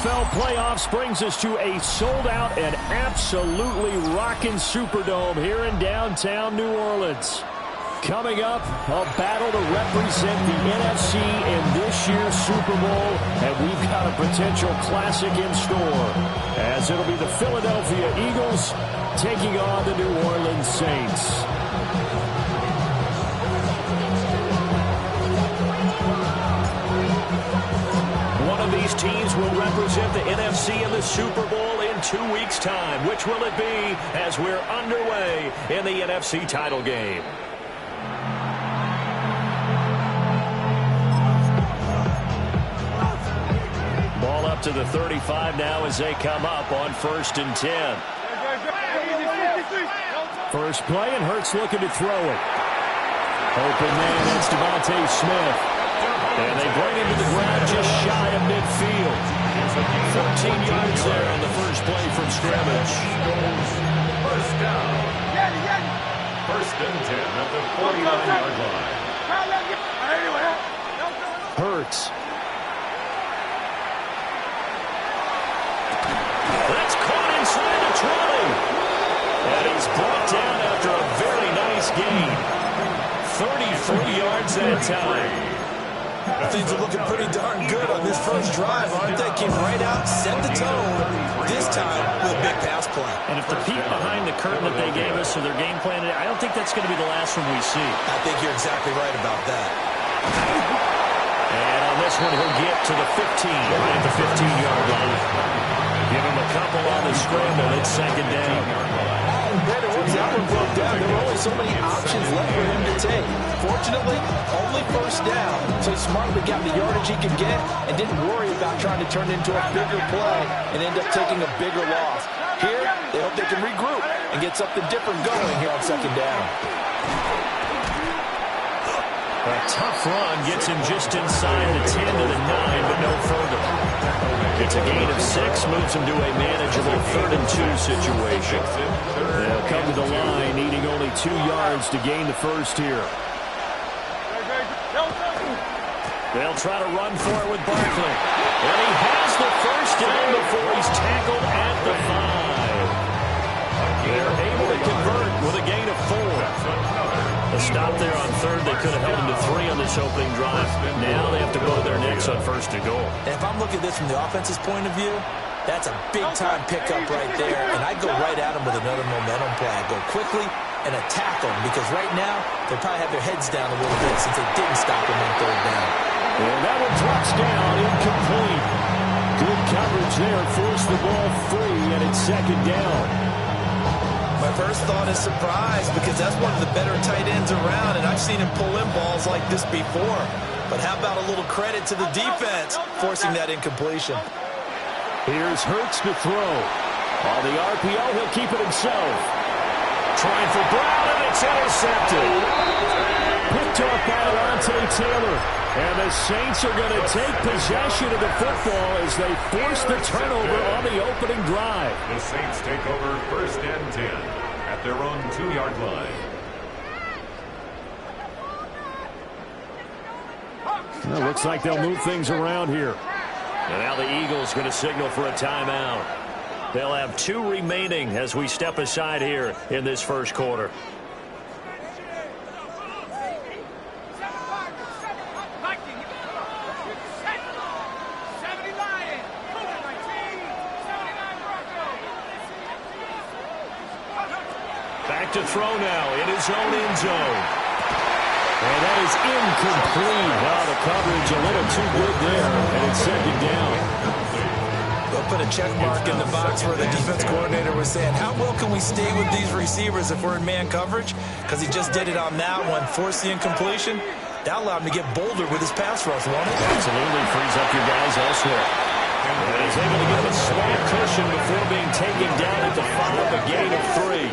NFL playoffs brings us to a sold-out and absolutely rocking Superdome here in downtown New Orleans. Coming up, a battle to represent the NFC in this year's Super Bowl, and we've got a potential classic in store, as it'll be the Philadelphia Eagles taking on the New Orleans Saints. One of these teams will represent the NFC in the Super Bowl in 2 weeks' time. Which will it be as we're underway in the NFC title game? Ball up to the 35 now as they come up on 1st and 10. First play, and Hurts looking to throw it. Open man, that's Devontae Smith. And they bring him to the ground just shy of midfield. 14 yards there on the first play from scrimmage. First down. 1st and 10 at the 49-yard line. Hurts. That's caught inside the 20. And he's brought down after a very nice gain. 33 yards that time. Things are looking pretty darn good on this first drive, aren't they? Came right out, set the tone, this time with a big pass play. And if the peek behind the curtain that they gave us or their game plan, I don't think that's going to be the last one we see. I think you're exactly right about that. And on this one, he'll get to the 15, right at the 15-yard line. Give him a couple on the scramble. It's 2nd down. Better once that one broke down, there were only so many options left for him to take. Fortunately, only 1st down, so he smartly got the yardage he could get and didn't worry about trying to turn it into a bigger play and end up taking a bigger loss. Here, they hope they can regroup and get something different going here on 2nd down. A tough run gets him just inside the 10 to the 9, but no further. It's a gain of 6, moves him to a manageable 3rd and 2 situation. They'll come to the line, needing only 2 yards to gain the first here. They'll try to run for it with Barkley. And he has the first down before he's tackled at the 5. They're able to convert with a gain of 4. A stop there on 3rd. They could have held him to 3 on this opening drive. Now they have to go to their necks on 1st and goal. And if I'm looking at this from the offense's point of view, that's a big-time pickup right there. And I'd go right at him with another momentum play. I'd go quickly and attack them, because right now they probably have their heads down a little bit since they didn't stop him on 3rd down. And that one drops down, incomplete. Good coverage there, forced the ball free, and it's 2nd down. My first thought is surprise, because that's one of the better tight ends around, and I've seen him pull in balls like this before. But how about a little credit to the defense forcing that incompletion? Here's Hurts to throw. On the RPO, he'll keep it himself. Trying for Brown, and it's intercepted. Picked off by Devontae Taylor. And the Saints are going to take possession of the football as they force the turnover on the opening drive. The Saints take over 1st and 10 at their own 2-yard line. Well, looks like they'll move things around here. And now the Eagles going to signal for a timeout. They'll have 2 remaining as we step aside here in this first quarter. Back to throw now in his own end zone. And that is incomplete. Wow, the coverage a little too good there, and it's 2nd down. They'll put a check mark in the box where the defense coordinator was saying, how well can we stay with these receivers if we're in man coverage? Because he just did it on that one, forced the incompletion. That allowed him to get bolder with his pass rush, won't it? Absolutely frees up your guys elsewhere. And he's able to give him a small cushion before being taken down at the 5, a gain of 3.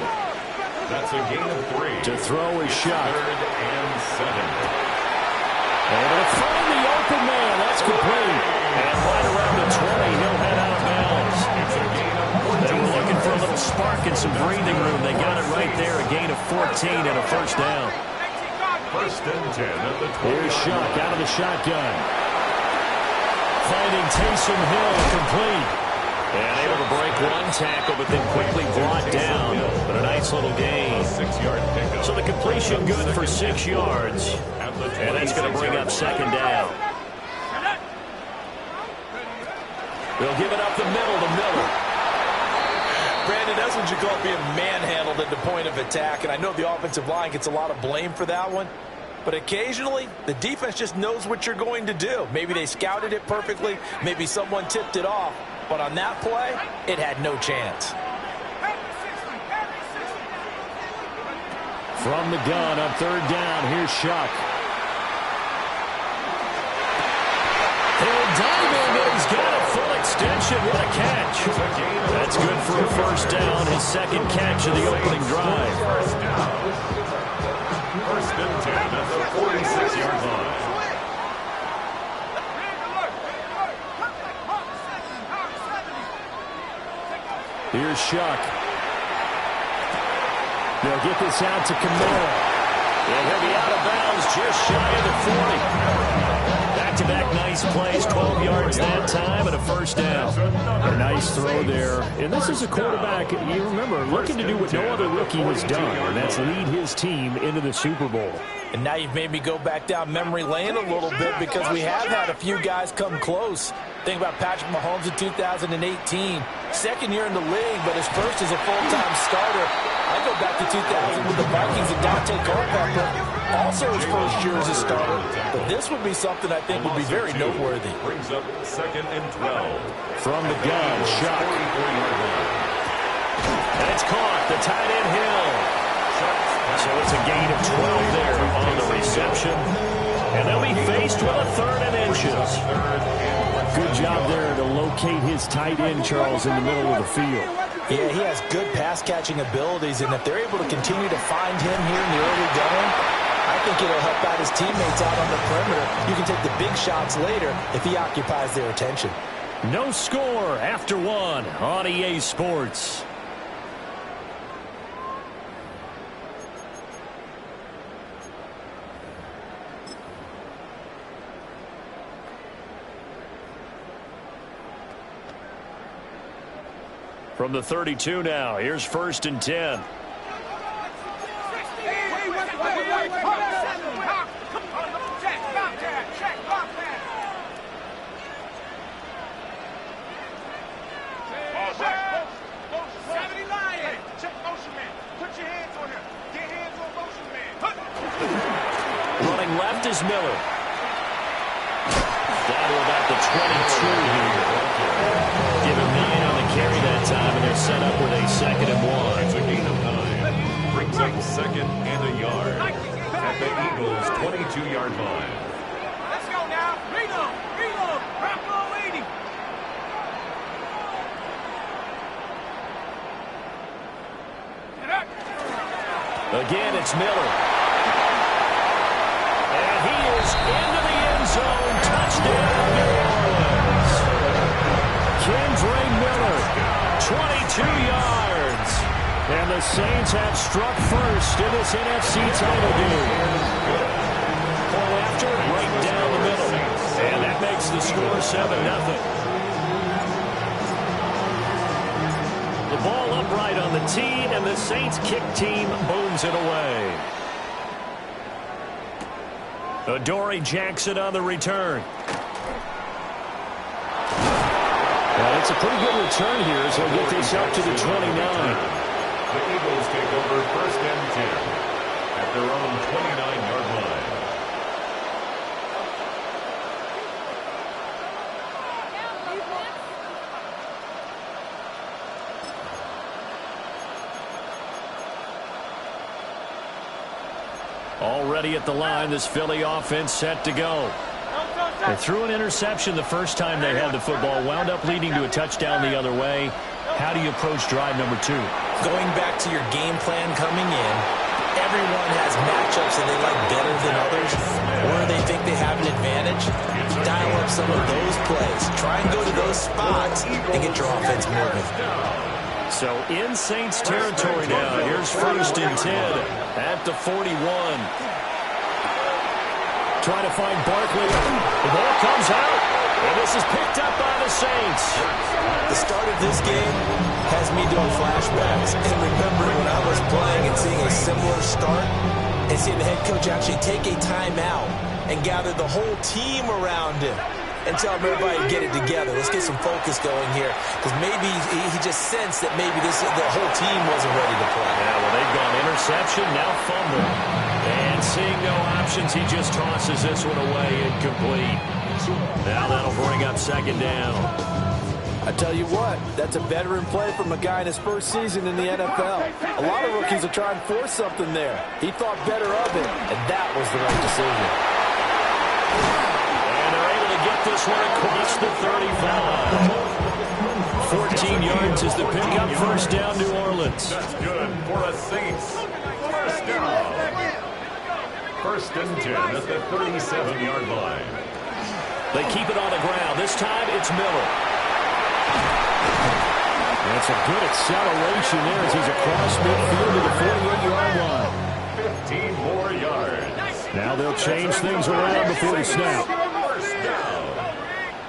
That's a gain of 3. To throw his shot. 3rd and 7. Able to find the open man. That's complete. And right around the 20, he'll head out of bounds. It's a gain of 14. They were looking for a little spark and some breathing room. They got it right there. A gain of 14 and a 1st down. 1st and 10 at the 20. Here's Shuck out of the shotgun. Finding Taysom Hill complete. And able to break one tackle, but then quickly brought down. But a nice little gain. So the completion good for 6 yards. And that's going to bring up second down. They'll give it up the middle to Miller. Brandon, that's what you call being manhandled at the point of attack. And I know the offensive line gets a lot of blame for that one. But occasionally, the defense just knows what you're going to do. Maybe they scouted it perfectly. Maybe someone tipped it off. But on that play, it had no chance. From the gun on third down, here's Shuck. He'll dive in, and he's got a full extension. What a catch. That's good for a first down, his second catch of the opening drive. First and 10 at the 46-yard line. Here's Shuck. They'll get this out to Camara. And he'll be out of bounds just shy of the 40. Back-to-back nice plays, 12 yards that time, and a first down. A nice throw there. And this is a quarterback, you remember, looking to do what no other rookie has done, and that's lead his team into the Super Bowl. And now you've made me go back down memory lane a little bit because we have had a few guys come close. Think about Patrick Mahomes in 2018. Second year in the league, but his first as a full-time starter. I go back to 2000 with the Vikings and Dante Culpepper. Also his first year as a starter. But this would be something I think would be very noteworthy. Brings up second and 12. From the gun, Shuck. And it's caught. The tight end Hill. So it's a gain of 12 there on the reception. And they'll be faced with a third and inches. Good job there to locate his tight end, Charles, in the middle of the field. Yeah, he has good pass-catching abilities, and if they're able to continue to find him here in the early going, I think it'll help out his teammates out on the perimeter. You can take the big shots later if he occupies their attention. No score after one on EA Sports. From the 32 now, here's first and 10. Running left is Miller. Down to about the 22 here. Give him 9 on the carry that time, and they're set up with a second and 1. It's a gain of 9. Brings up second and a yard at the Eagles' 22-yard line. Let's go now. Reload. Reload. Rocco leading. Again, it's Miller. And he is into the end zone. Touchdown, New Orleans. Kendre Miller, 22 yards. And the Saints have struck first in this NFC title game. Pull after, right down the middle. And that makes the score 7-0. The ball upright on the tee, and the Saints kick team booms it away. Adoree Jackson on the return. Well, it's a pretty good return here, so he'll get this up to the 29. The Eagles take over first and 10 at their own 29-yard line. Already at the line, this Philly offense set to go. They threw an interception the first time they had the football, wound up leading to a touchdown the other way. How do you approach drive number 2? Going back to your game plan coming in, everyone has matchups that they like better than others, or they think they have an advantage. Dial up some of those plays. Try and go to those spots and get your offense moving. So in Saints territory now, here's first and 10 at the 41. Trying to find Barkley. The ball comes out. And this is picked up by the Saints. The start of this game has me doing flashbacks and remembering when I was playing and seeing a similar start and seeing the head coach actually take a timeout and gather the whole team around him and tell everybody to get it together. Let's get some focus going here, because maybe he just sensed that maybe the whole team wasn't ready to play. Yeah, well, they've gone interception, now fumble. And seeing no options, he just tosses this one away, incomplete. Now that'll bring up second down. I tell you what, that's a veteran play from a guy in his first season in the NFL. A lot of rookies are trying to force something there. He thought better of it, and that was the right decision. And they're able to get this one across the 35. 14 yards is the pickup. First down, New Orleans. That's good for a Saints. First down. First and 10 at the 37-yard line. They keep it on the ground. This time it's Miller. That's a good acceleration there as he's across midfield to the 48-yard line. 15 more yards. Now they'll change things around before the snap. First down.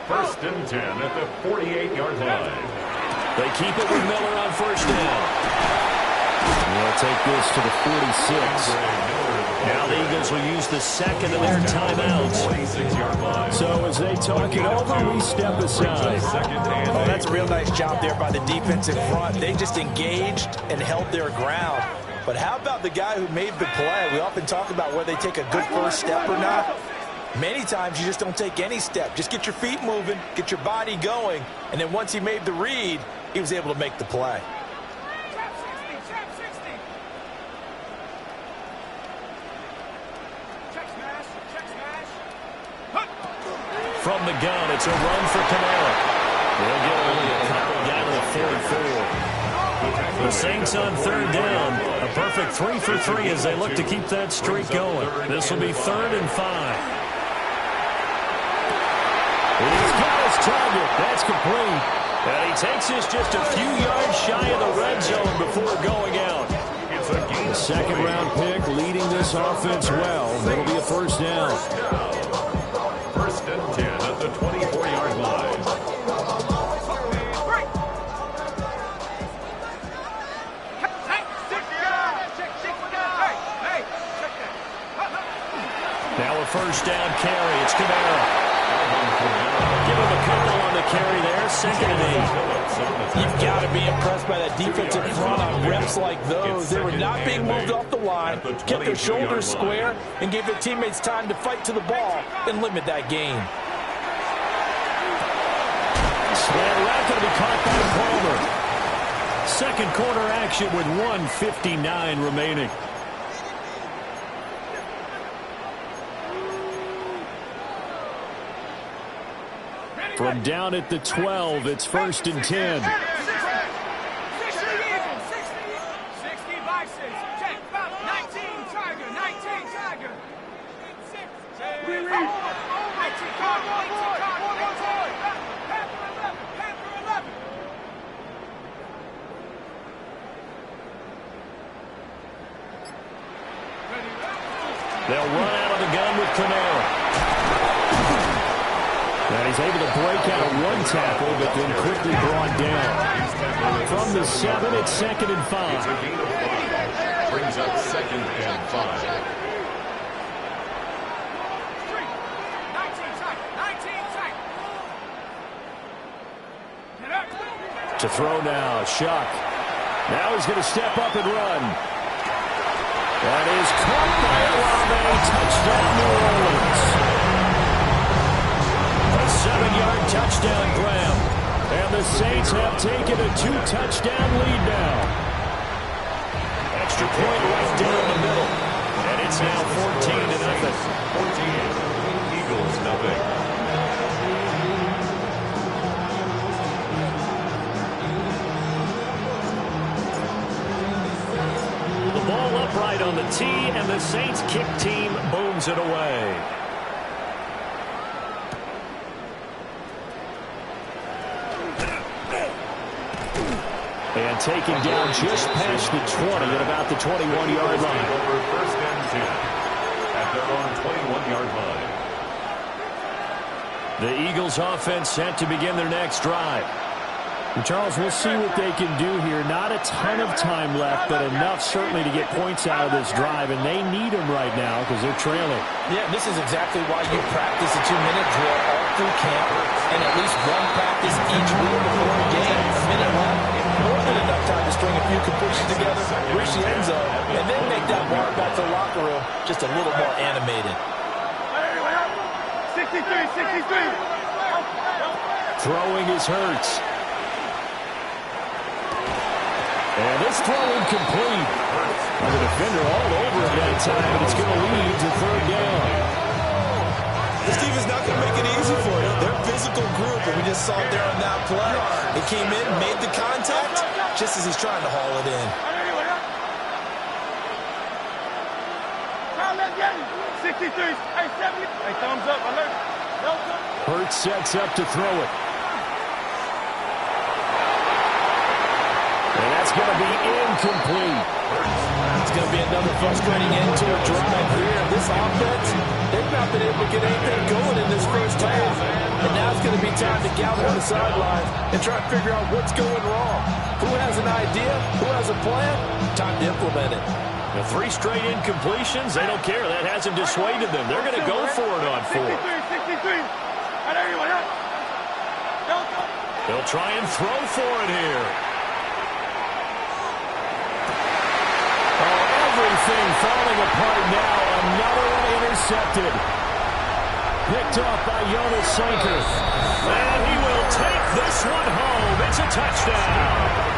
First and 10 at the 48-yard line. They keep it with Miller on first down. They'll take this to the 46. Now the Eagles will use the second of their timeouts. 26-yard line. So as they talk it over, we step aside. Oh, that's a real nice job there by the defensive front. They just engaged and held their ground. But how about the guy who made the play? We often talk about whether they take a good first step or not. Many times you just don't take any step. Just get your feet moving, get your body going, and then once he made the read, he was able to make the play. From the gun, it's a run for Kamara. They'll get only a couple down to the 44. The Saints on third down. A perfect 3 for 3 as they look to keep that streak going. This will be 3rd and 5. He's got his target. That's complete. And he takes this just a few yards shy of the red zone before going out. The second-round pick leading this offense well. It'll be a first down. First and 10 at the 24-yard line. Now a first down carry. It's Kamara. Give him a couple on the carry there. 2nd and 8. You've got to be impressed by that defensive front on reps like those. They were not being moved off the line, kept their shoulders square, and gave their teammates time to fight to the ball and limit that gain. Slant route going to be caught by Palmer. Second quarter action with 1:59 remaining. From down at the 12, it's 1st and 10. 60 Vices. Check. 19 Tiger. 19 Tiger. 19 Panther 11. They'll run out of the gun with Kamara. And he's able to break out of one tackle, but then quickly brought down. From the 7, it's 2nd and 5. Brings up 2nd and 5. 19 To throw now, Shuck. Now he's going to step up and run. That is caught by Olave. Touchdown, New Orleans. A 7-yard touchdown grab. And the Saints have taken a 2-touchdown lead now. Extra point right down the middle. And it's now 14-0. 14. Eagles, nothing. The ball upright on the tee, and the Saints kick team booms it away. And taking down just past the 20 at about the 21-yard line. Over 1st and 10 at their own 21-yard line. The Eagles offense set to begin their next drive. And Charles, we'll see what they can do here. Not a ton of time left, but enough certainly to get points out of this drive, and they need them right now because they're trailing. Yeah, this is exactly why you practice a 2-minute drill all through camp and at least one practice each week before a game. A minute left, more than enough time to string a few completions together, reach the end zone, and then make that walk back to the locker room just a little more animated. 63, 63. Throwing is Hurts. And this throw incomplete. The defender all over it that time, and it's going to lead to third down. This defense not going to make it easy for you. They're a physical group, and we just saw it there on that play. They came in, made the contact, just as he's trying to haul it in. 63. Hey, 70. Hey, thumbs up. Alert. Hurts sets up to throw it. And that's going to be incomplete. It's going to be another frustrating end to a drive here. This offense, they've not been able to get anything going in this first half. And now it's going to be time to gather on the sidelines and try to figure out what's going wrong. Who has an idea? Who has a plan? Time to implement it. The 3 straight incompletions, they don't care. That hasn't dissuaded them. They're going to go for it on 4. 63. They'll try and throw for it here. Everything falling apart now. Another one intercepted. Picked off by Jonas Sanker. And he will take this one home. It's a touchdown.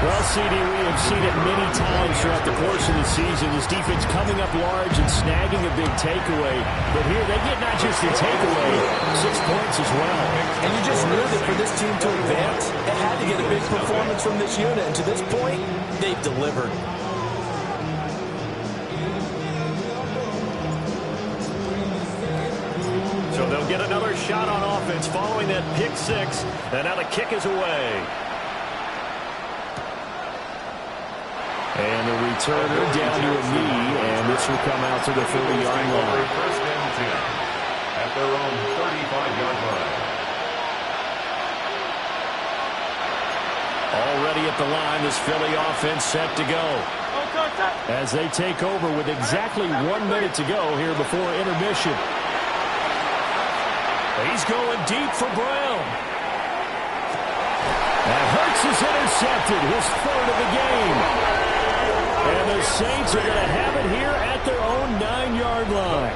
Well, CD, we have seen it many times throughout the course of the season. This defense coming up large and snagging a big takeaway. But here they get not just the takeaway, 6 points as well. And you just knew that for this team to advance, it had to get a big performance from this unit. And to this point, they've delivered. So they'll get another shot on offense following that pick 6. And now the kick is away. And the returner down to a knee, and this will come out to the 30-yard line. First and 10 at their own 35-yard line. Already at the line, this Philly offense set to go. As they take over with exactly 1 minute to go here before intermission. He's going deep for Brown. And Hurts is intercepted, his 3rd of the game. And the Saints are going to have it here at their own 9-yard line.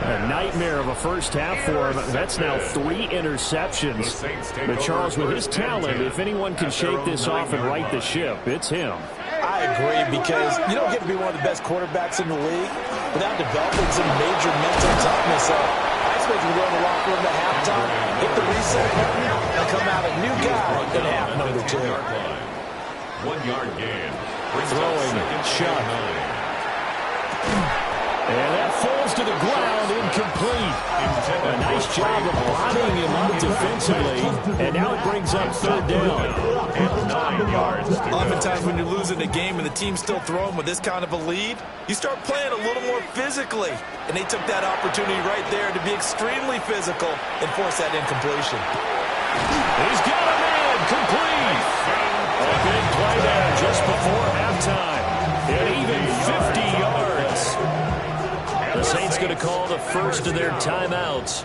A nightmare of a first half for him. That's now 3 interceptions. But Charles, with his talent, if anyone can shake this off and right the ship, it's him. I agree, because you don't get to be one of the best quarterbacks in the league without developing some major mental toughness. I expect him to go in the locker room at halftime, hit the reset button, and come out a new guy in half number 2. 1-yard gain. Throwing, Chuck. And that falls to the ground, incomplete. A nice job of bodying him up defensively. And now it brings up 3rd down. And 9 yards to go. Oftentimes when you're losing a game and the team's still throwing with this kind of a lead, you start playing a little more physically. And they took that opportunity right there to be extremely physical and force that incompletion. He's got a man, complete. A big play there just before halftime. And even 50 yards. The Saints going to call the first of their timeouts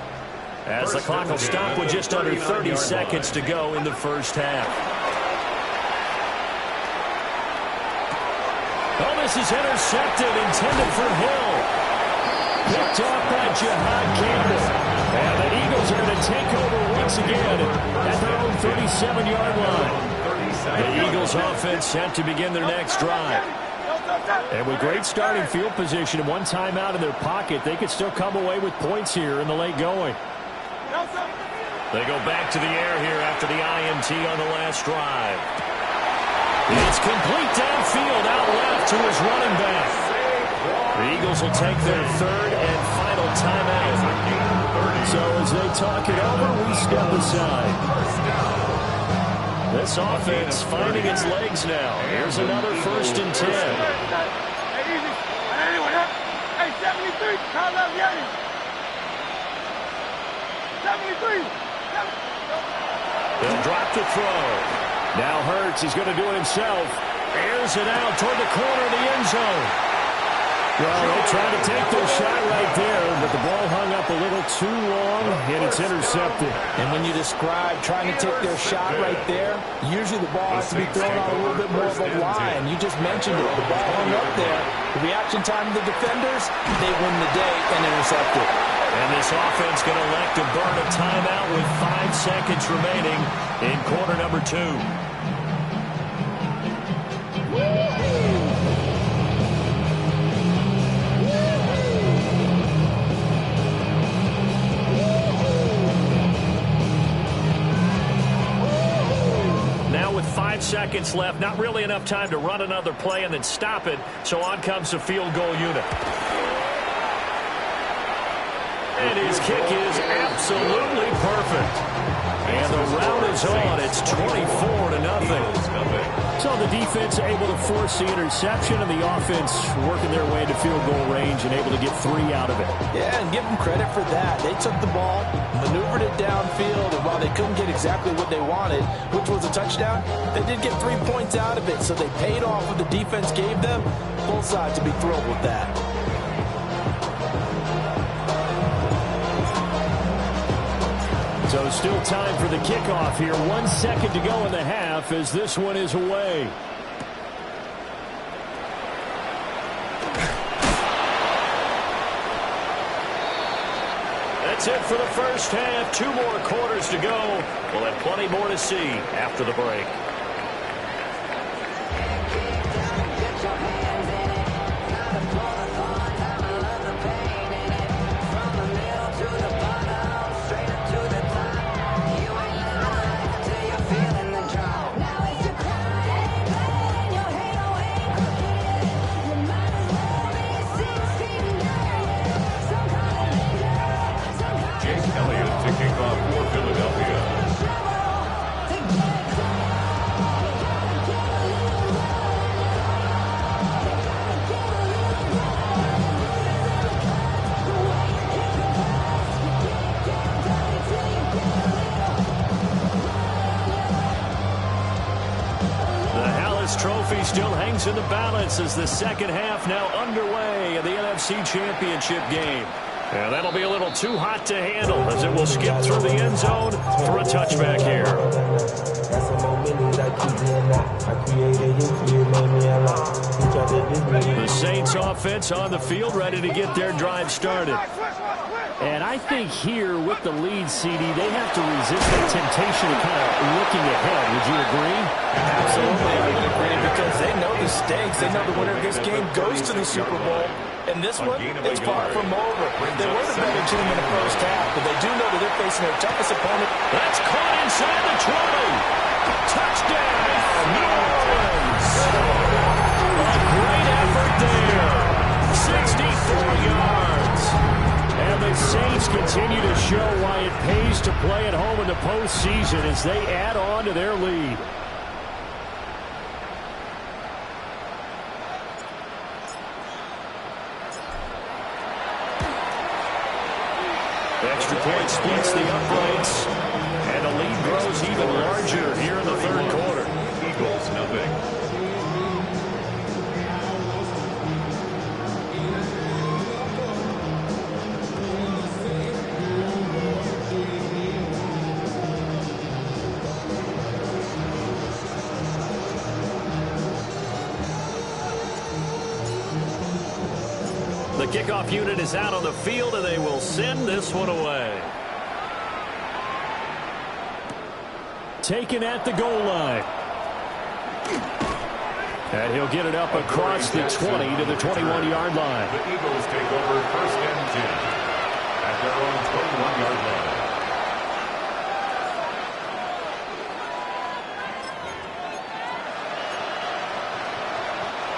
as the clock will stop with just under 30 seconds to go in the first half. Oh, this is intercepted, intended for Hill. Picked off by Jihad Campbell. And the Eagles are going to take over once again at their own 37-yard line. The Eagles offense set to begin their next drive. And with great starting field position and one timeout in their pocket, they could still come away with points here in the late going. They go back to the air here after the INT on the last drive. It's complete downfield out left to his running back. The Eagles will take their 3rd and final timeout. So as they talk it over, we step aside. This offense finding its legs now. Here's another 1st and 10. Hey, easy. Hey, 73. Call up Yanni. They'll drop the throw. Now Hurts, he's going to do it himself. Airs it out toward the corner of the end zone. Well, they tried to take their shot right there, but the ball hung up a little too long, and it's intercepted. And when you describe trying to take their shot right there, usually the ball has to be thrown on a little bit more of a line. You just mentioned it. The ball hung up there. The reaction time of the defenders, they win the day and intercept it. And this offense going to elect to burn a timeout with 5 seconds remaining in quarter number 2. Now with 5 seconds left, not really enough time to run another play and then stop it, so on comes the field goal unit. And his kick is absolutely perfect. And the rout is on. It's 24-0. So the defense able to force the interception, and the offense working their way into field goal range and able to get 3 out of it. Yeah, and give them credit for that. They took the ball, maneuvered it downfield, and while they couldn't get exactly what they wanted, which was a touchdown, they did get 3 points out of it. So they paid off what the defense gave them. Both sides to be thrilled with that. So still time for the kickoff here. 1 second to go in the half as this one is away. That's it for the first half. 2 more quarters to go. We'll have plenty more to see after the break. Trophy still hangs in the balance as the second half now underway in the NFC Championship game. And that'll be a little too hot to handle as it will skip through the end zone for a touchback here. The Saints offense on the field ready to get their drive started. And I think here with the lead, CD, they have to resist that temptation of kind of looking ahead. Would you agree? Absolutely, I would agree, because they know the stakes. They know the winner of this game goes to the Super Bowl. And this one, it's far from over. They were the better team in the first half, but they do know that they're facing their toughest opponent. That's caught inside the 20. Touchdown, New Orleans. A great effort there. 64 yards. And the Saints continue to show why it pays to play at home in the postseason as they add on to their lead. Extra point splits the uprights, and the lead grows even larger here in the third quarter. Eagles, nothing. The kickoff unit is out on the field, and they will send this one away. Taken at the goal line. And he'll get it up across the 20 to the 21-yard line. The Eagles take over first and 10 at their own 21-yard line.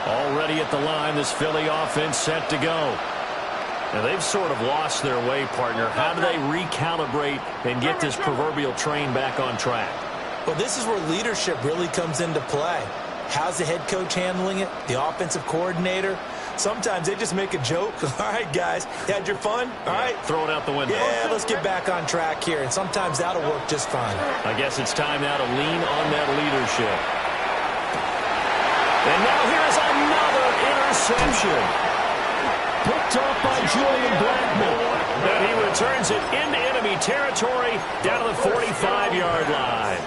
Already at the line, this Philly offense set to go. Now they've sort of lost their way, partner. How do they recalibrate and get this proverbial train back on track? Well, this is where leadership really comes into play. How's the head coach handling it? The offensive coordinator? Sometimes they just make a joke. All right, guys, you had your fun? All right. Throw it out the window. Yeah, let's get back on track here, and sometimes that'll work just fine. I guess it's time now to lean on that leadership. And now here's another interception. Picked off by Julian Blackmon. And he returns it into enemy territory down to the 45-yard line.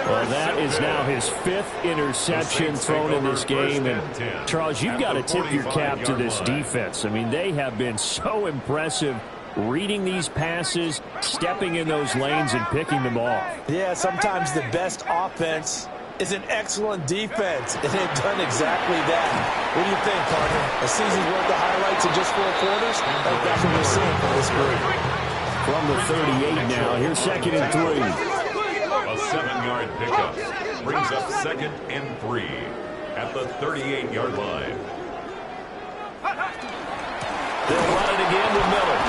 Well, that is now his 5th interception thrown in this game. And, Charles, you've got to tip your cap to this defense. I mean, they have been so impressive reading these passes, stepping in those lanes, and picking them off. Yeah, sometimes the best offense is an excellent defense, and they've done exactly that. What do you think, partner? A season's worth of highlights in just 4 quarters? I think that's what we're seeing from this group. From the 38 now, here's 2nd and 3. A 7-yard pickup brings up 2nd and 3 at the 38-yard line. They'll run it again with Miller.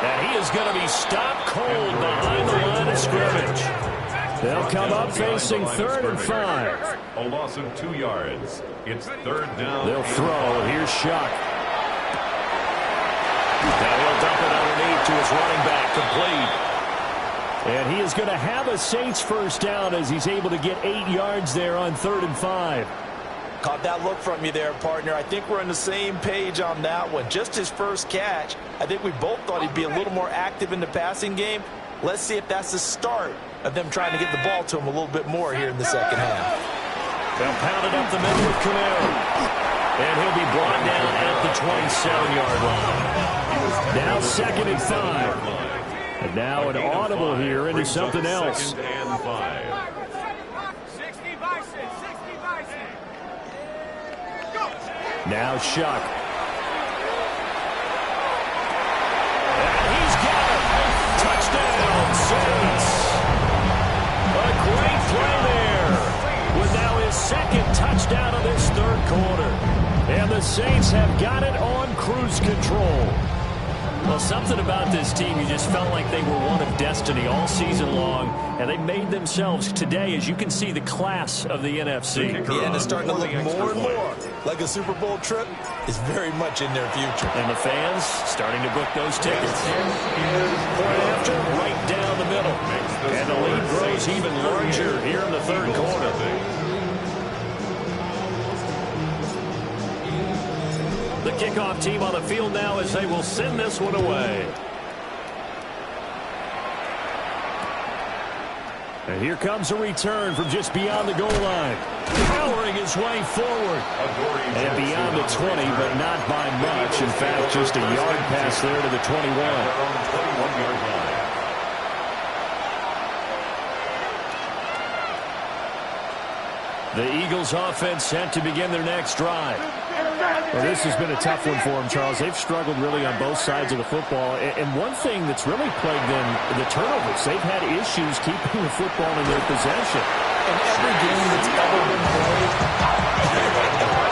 And he is going to be stopped cold behind the line of scrimmage. They'll come up facing 3rd and 5. A loss of 2 yards. It's 3rd down. They'll throw. Here's Shuck. Now he'll dump it underneath to his running back, complete. And he is going to have a Saints first down as he's able to get 8 yards there on 3rd and 5. Caught that look from you there, partner. I think we're on the same page on that one. Just his first catch. I think we both thought he'd be a little more active in the passing game. Let's see if that's the start of them trying to get the ball to him a little bit more here in the second half. They'll pound it up the middle with Camaro. And he'll be brought down at the 27-yard line. Now 2nd and 5. And now an audible here into something else. 2nd and 5. 60 Bison, 60 Bison. Now Shuck. And he's got it. Touchdown, Saints. A great play there. With now his 2nd touchdown of this 3rd quarter. And the Saints have got it on cruise control. Well, something about this team, you just felt like they were one of destiny all season long, and they made themselves today, as you can see, the class of the NFC. Yeah, and it's starting to look more and more like a Super Bowl trip is very much in their future. And the fans starting to book those tickets. Point after, right down the middle. And the lead grows even larger here in the 3rd quarter. The kickoff team on the field now as they will send this one away. And here comes a return from just beyond the goal line. Powering his way forward. And beyond the 20, but not by much. In fact, just a yard pass there to the 21. The Eagles offense set to begin their next drive. Well, this has been a tough one for them, Charles. They've struggled really on both sides of the football. And one thing that's really plagued them, the turnovers. They've had issues keeping the football in their possession. In every game that's ever been played,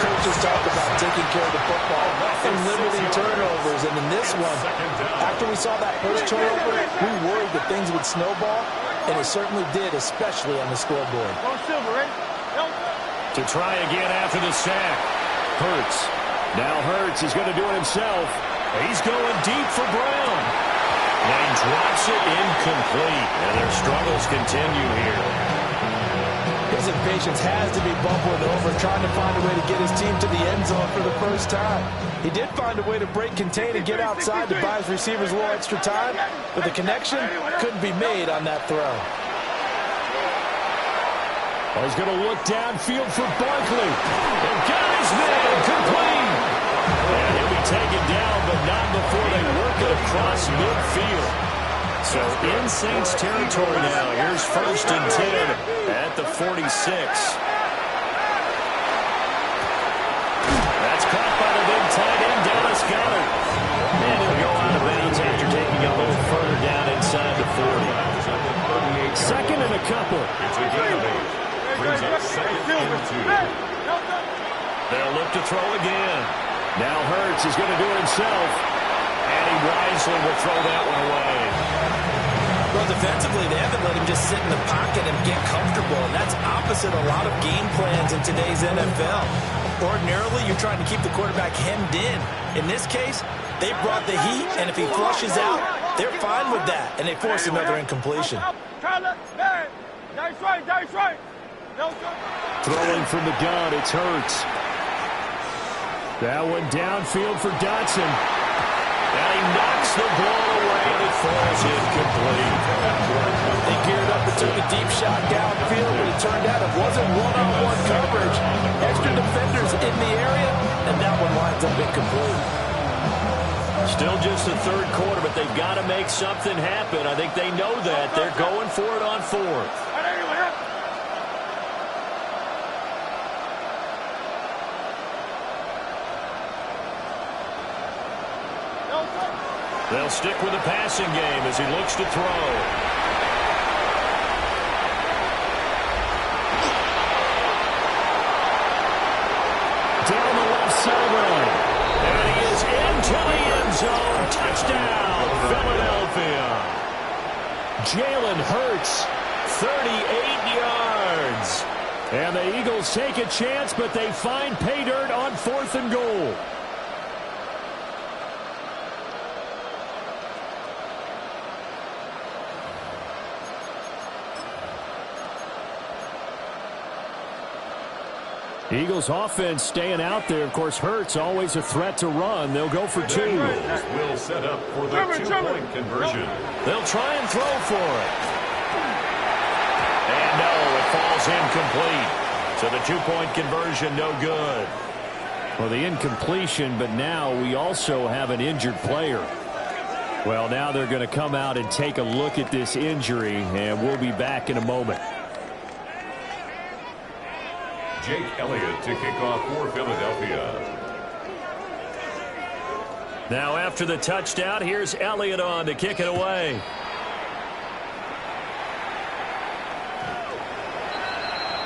coaches talk about taking care of the football and limiting turnovers. And in this one, after we saw that first turnover, we worried that things would snowball, and it certainly did, especially on the scoreboard. To try again after the sack. Hurts. Now Hurts is going to do it himself. He's going deep for Brown. And he drops it incomplete. And their struggles continue here. His impatience has to be bubbling over, trying to find a way to get his team to the end zone for the first time. He did find a way to break contain and get outside to buy his receivers a little extra time, but the connection couldn't be made on that throw. Oh, he's going to look downfield for Barkley. And got his man complete. And he'll be taken down, but not before they work it across midfield. So in Saints territory now. Here's 1st and 10 at the 46. That's caught by the big tight end, Dallas Goedert. And he'll go out of bounds after taking a little further down inside the 40. 2nd and a couple. It's a gain of 8. Brings up 2nd and 2. They'll look to throw again. Now Hurts is going to do it himself. And he wisely will throw that one away. Well, defensively, they haven't let him just sit in the pocket and get comfortable, and that's opposite a lot of game plans in today's NFL. Ordinarily, you're trying to keep the quarterback hemmed in. In this case, they brought the heat, and if he flushes out, they're fine with that, and they force another incompletion. Throwing from the gun, it's Hurts. That one downfield for Dotson. And he knocks the ball away, and it falls incomplete. They geared up and took a deep shot downfield, but it turned out it wasn't one-on-one coverage. Extra defenders in the area, and that one lines up incomplete. Still just the third quarter, but they've got to make something happen. I think they know that. They're going for it on fourth. They'll stick with the passing game as he looks to throw. Down the left sideline. And he is into the end zone. Touchdown, Philadelphia. Jalen Hurts. 38 yards. And the Eagles take a chance, but they find pay dirt on 4th and goal. Eagles offense staying out there. Of course, Hurts always a threat to run. They'll go for 2. Will set up for the 2-point conversion. They'll try and throw for it. And no, it falls incomplete. So the 2-point conversion, no good. Well, the incompletion, but now we also have an injured player. Well, now they're going to come out and take a look at this injury, and we'll be back in a moment. Jake Elliott to kick off for Philadelphia. Now after the touchdown, here's Elliott on to kick it away.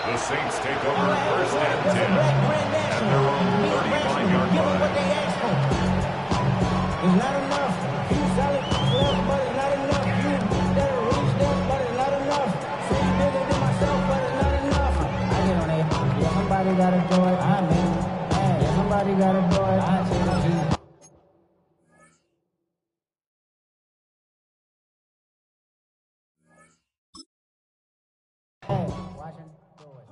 The Saints take over 1st and 10 at their own 35-yard line. It's not enough. You sell it, but it's not enough. You better reach them, but it's not enough. Say you bigger than myself, but it's not enough. I get on it. Yeah, somebody gotta do it. I'm in. Yeah, somebody gotta do it. I see. Hey, watching. Do it.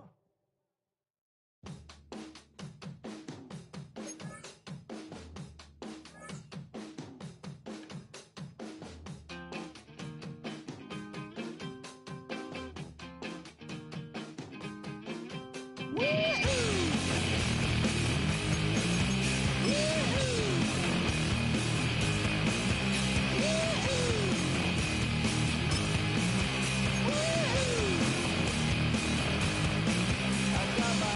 Woo!